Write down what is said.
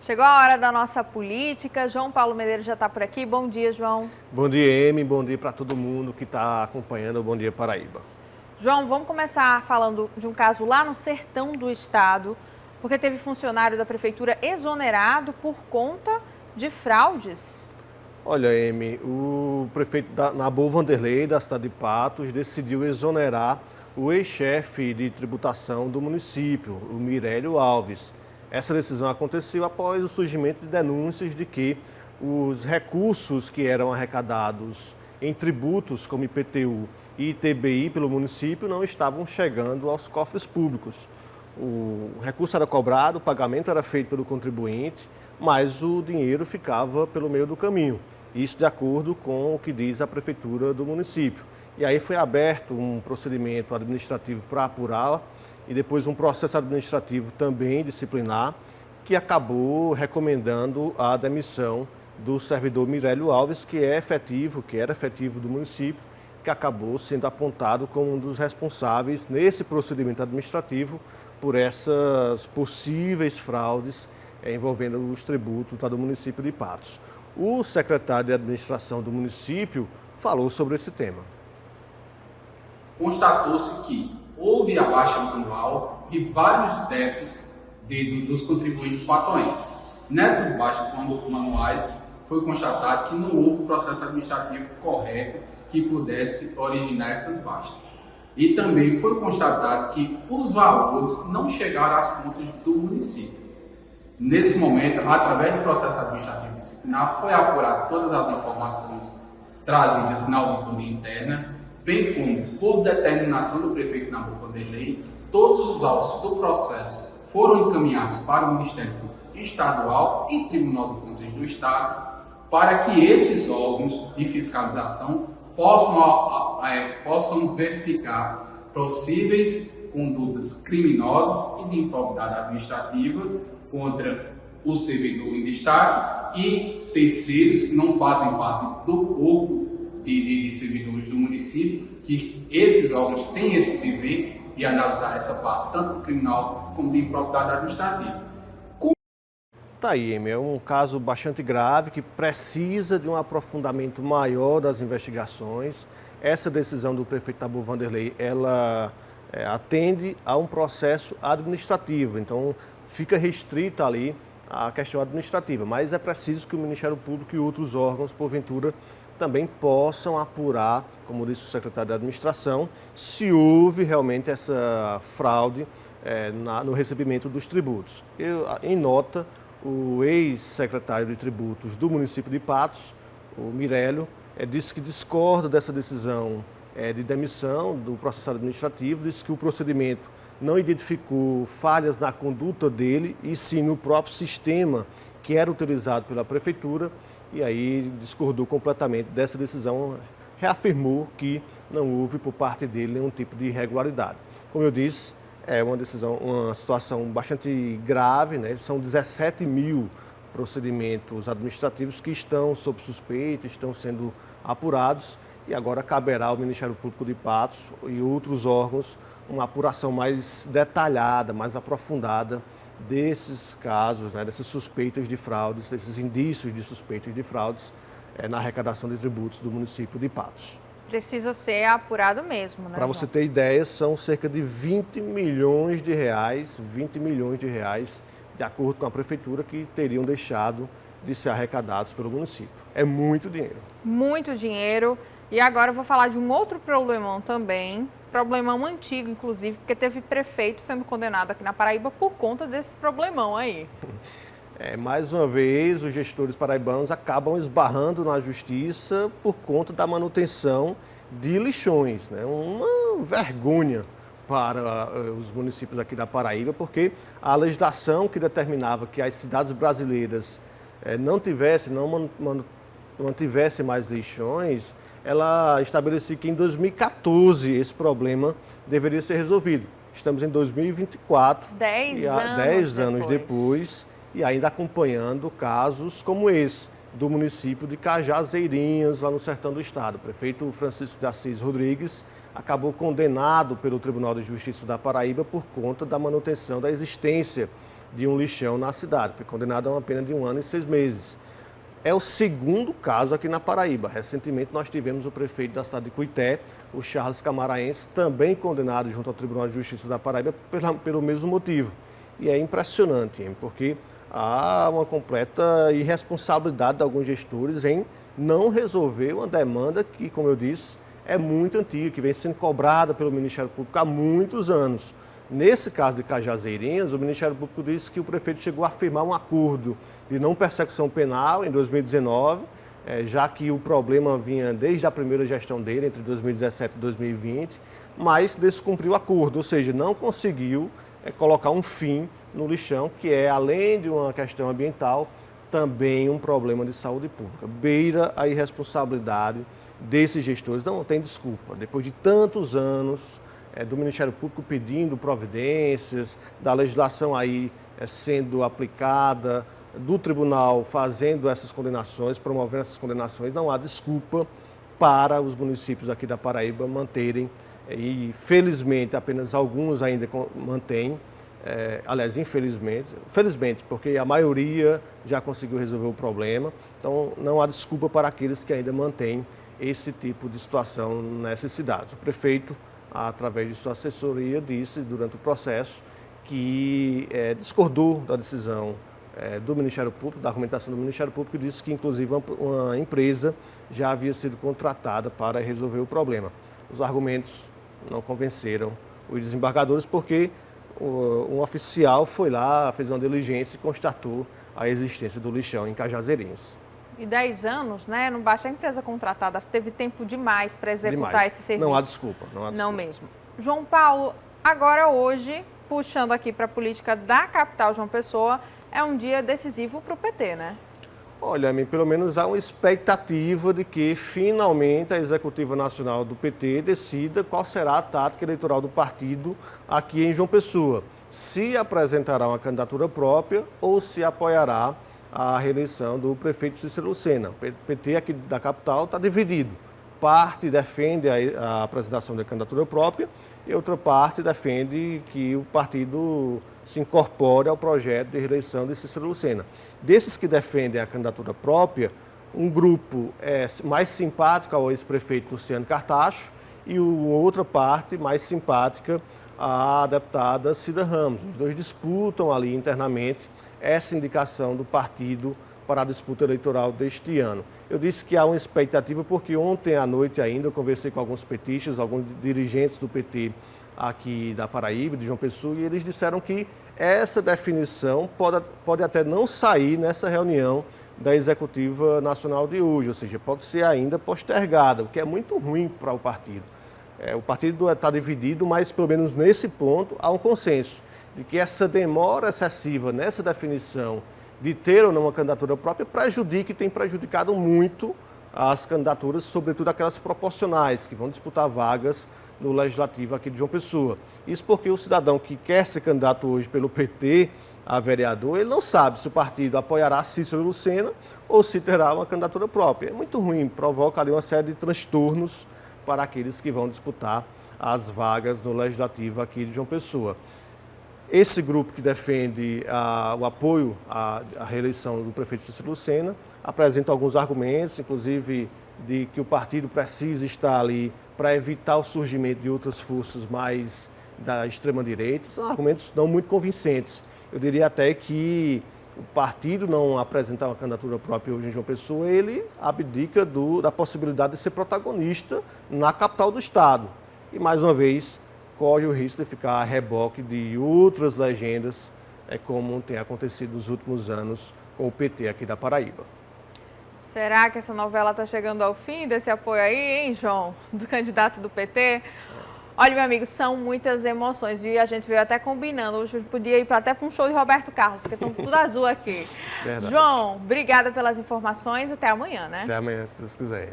Chegou a hora da nossa política. João Paulo Medeiros já está por aqui. Bom dia, João. Bom dia, Emi. Bom dia para todo mundo que está acompanhando o Bom Dia Paraíba. João, vamos começar falando de um caso lá no sertão do estado, porque teve funcionário da prefeitura exonerado por conta de fraudes. Olha, Emi, o prefeito Nabu Vanderlei, da cidade de Patos, decidiu exonerar o ex-chefe de tributação do município, o Mirélio Alves. Essa decisão aconteceu após o surgimento de denúncias de que os recursos que eram arrecadados em tributos como IPTU e ITBI pelo município não estavam chegando aos cofres públicos. O recurso era cobrado, o pagamento era feito pelo contribuinte, mas o dinheiro ficava pelo meio do caminho. Isso de acordo com o que diz a prefeitura do município. E aí foi aberto um procedimento administrativo para apurar e depois um processo administrativo também disciplinar, que acabou recomendando a demissão do servidor Mirélio Alves, que era efetivo do município, que acabou sendo apontado como um dos responsáveis nesse procedimento administrativo por essas possíveis fraudes envolvendo os tributos do município de Patos. O secretário de administração do município falou sobre esse tema. Constatou-se que houve a baixa manual de vários débitos dos contribuintes patoenses. Nessas baixas manuais, foi constatado que não houve processo administrativo correto que pudesse originar essas baixas. E também foi constatado que os valores não chegaram às contas do município. Nesse momento, através do processo administrativo disciplinar, foi apurado todas as informações trazidas na auditoria interna, bem como, por determinação do prefeito Nabu Vanderlei, todos os autos do processo foram encaminhados para o Ministério Público Estadual e Tribunal de Contas do Estado, para que esses órgãos de fiscalização possam verificar possíveis condutas criminosas e de improbidade administrativa contra o servidor em destaque e terceiros que não fazem parte do corpo de servidores do município, que esses órgãos têm esse dever de analisar essa parte, tanto criminal como de improbidade administrativa. Tá aí, Emi, é um caso bastante grave que precisa de um aprofundamento maior das investigações. Essa decisão do prefeito Nabu Vanderlei, ela atende a um processo administrativo, então fica restrita ali a questão administrativa, mas é preciso que o Ministério Público e outros órgãos, porventura, também possam apurar, como disse o secretário da Administração, se houve realmente essa fraude no recebimento dos tributos. Em nota, o ex-secretário de tributos do município de Patos, o Mirélio, disse que discorda dessa decisão de demissão do processo administrativo, disse que o procedimento não identificou falhas na conduta dele e sim no próprio sistema que era utilizado pela prefeitura, e aí discordou completamente dessa decisão, reafirmou que não houve por parte dele nenhum tipo de irregularidade. Como eu disse, é uma situação bastante grave, né? São 17 mil procedimentos administrativos que estão sob suspeita, estão sendo apurados e agora caberá ao Ministério Público de Patos e outros órgãos uma apuração mais detalhada, mais aprofundada desses casos, né, dessas suspeitas de fraudes, desses indícios de suspeitas de fraudes na arrecadação de tributos do município de Patos. Precisa ser apurado mesmo, né? Para você ter ideia, são cerca de 20 milhões de reais, de acordo com a prefeitura, que teriam deixado de ser arrecadados pelo município. É muito dinheiro. Muito dinheiro. E agora eu vou falar de um outro problemão também, problemão antigo, inclusive, porque teve prefeito sendo condenado aqui na Paraíba por conta desse problemão aí. Mais uma vez, os gestores paraibanos acabam esbarrando na justiça por conta da manutenção de lixões, né? Uma vergonha para os municípios aqui da Paraíba, porque a legislação que determinava que as cidades brasileiras não mantivessem mais lixões, ela estabelecia que em 2014 esse problema deveria ser resolvido. Estamos em 2024, 10 anos depois, e ainda acompanhando casos como esse, do município de Cajazeirinhas, lá no sertão do estado. O prefeito Francisco de Assis Rodrigues acabou condenado pelo Tribunal de Justiça da Paraíba por conta da manutenção da existência de um lixão na cidade. Foi condenado a uma pena de 1 ano e 6 meses. É o segundo caso aqui na Paraíba. Recentemente nós tivemos o prefeito da cidade de Cuité, o Charles Camaraense, também condenado junto ao Tribunal de Justiça da Paraíba pelo mesmo motivo. E é impressionante, porque há uma completa irresponsabilidade de alguns gestores em não resolver uma demanda que, como eu disse, é muito antiga, que vem sendo cobrada pelo Ministério Público há muitos anos. Nesse caso de Cajazeirinhas, o Ministério Público disse que o prefeito chegou a firmar um acordo de não persecução penal em 2019, já que o problema vinha desde a primeira gestão dele, entre 2017 e 2020, mas descumpriu o acordo, ou seja, não conseguiu colocar um fim no lixão, que é, além de uma questão ambiental, também um problema de saúde pública. Beira a irresponsabilidade desses gestores, não tem desculpa. Depois de tantos anos do Ministério Público pedindo providências, da legislação aí sendo aplicada, do tribunal fazendo essas condenações, promovendo essas condenações, não há desculpa para os municípios aqui da Paraíba manterem, e felizmente apenas alguns ainda mantêm, aliás, felizmente, porque a maioria já conseguiu resolver o problema, então não há desculpa para aqueles que ainda mantêm esse tipo de situação nessas cidades. O prefeito, através de sua assessoria, disse durante o processo que discordou da decisão do Ministério Público, da argumentação do Ministério Público, e disse que inclusive uma empresa já havia sido contratada para resolver o problema. Os argumentos não convenceram os desembargadores porque um oficial foi lá, fez uma diligência e constatou a existência do lixão em Cajazeirinhas. E 10 anos, né? Não basta a empresa contratada, teve tempo demais para executar esse serviço. Não há desculpa, não há desculpa. Não mesmo. João Paulo, agora hoje, puxando aqui para a política da capital João Pessoa, é um dia decisivo para o PT, né? Olha, pelo menos há uma expectativa de que finalmente a Executiva Nacional do PT decida qual será a tática eleitoral do partido aqui em João Pessoa. Se apresentará uma candidatura própria ou se apoiará a reeleição do prefeito Cícero Lucena. O PT aqui da capital está dividido. Parte defende a apresentação da candidatura própria e outra parte defende que o partido se incorpore ao projeto de reeleição de Cícero Lucena. Desses que defendem a candidatura própria, um grupo é mais simpático ao ex-prefeito Luciano Cartacho e outra parte mais simpática à deputada Cida Ramos. Os dois disputam ali internamente essa indicação do partido para a disputa eleitoral deste ano. Eu disse que há uma expectativa porque ontem à noite ainda eu conversei com alguns petistas, alguns dirigentes do PT aqui da Paraíba, de João Pessoa, e eles disseram que essa definição pode até não sair nessa reunião da Executiva Nacional de hoje, ou seja, pode ser ainda postergada, o que é muito ruim para o partido. O partido está dividido, mas pelo menos nesse ponto há um consenso de que essa demora excessiva nessa definição de ter ou não uma candidatura própria prejudica e tem prejudicado muito as candidaturas, sobretudo aquelas proporcionais, que vão disputar vagas no Legislativo aqui de João Pessoa. Isso porque o cidadão que quer ser candidato hoje pelo PT a vereador, ele não sabe se o partido apoiará Cícero Lucena ou se terá uma candidatura própria. É muito ruim, provoca ali uma série de transtornos para aqueles que vão disputar as vagas no Legislativo aqui de João Pessoa. Esse grupo que defende o apoio à reeleição do prefeito Cícero Lucena apresenta alguns argumentos, inclusive de que o partido precisa estar ali para evitar o surgimento de outras forças mais da extrema-direita. São argumentos não muito convincentes. Eu diria até que o partido não apresentar uma candidatura própria hoje em João Pessoa, ele abdica da possibilidade de ser protagonista na capital do estado. E, mais uma vez, corre o risco de ficar a reboque de outras legendas, como tem acontecido nos últimos anos com o PT aqui da Paraíba. Será que essa novela está chegando ao fim desse apoio aí, hein, João, do candidato do PT? Olha, meu amigo, são muitas emoções, viu? E a gente veio até combinando. Hoje podia ir até para um show de Roberto Carlos, porque estão tudo azul aqui. Verdade. João, obrigada pelas informações. Até amanhã, né? Até amanhã, se Deus quiser.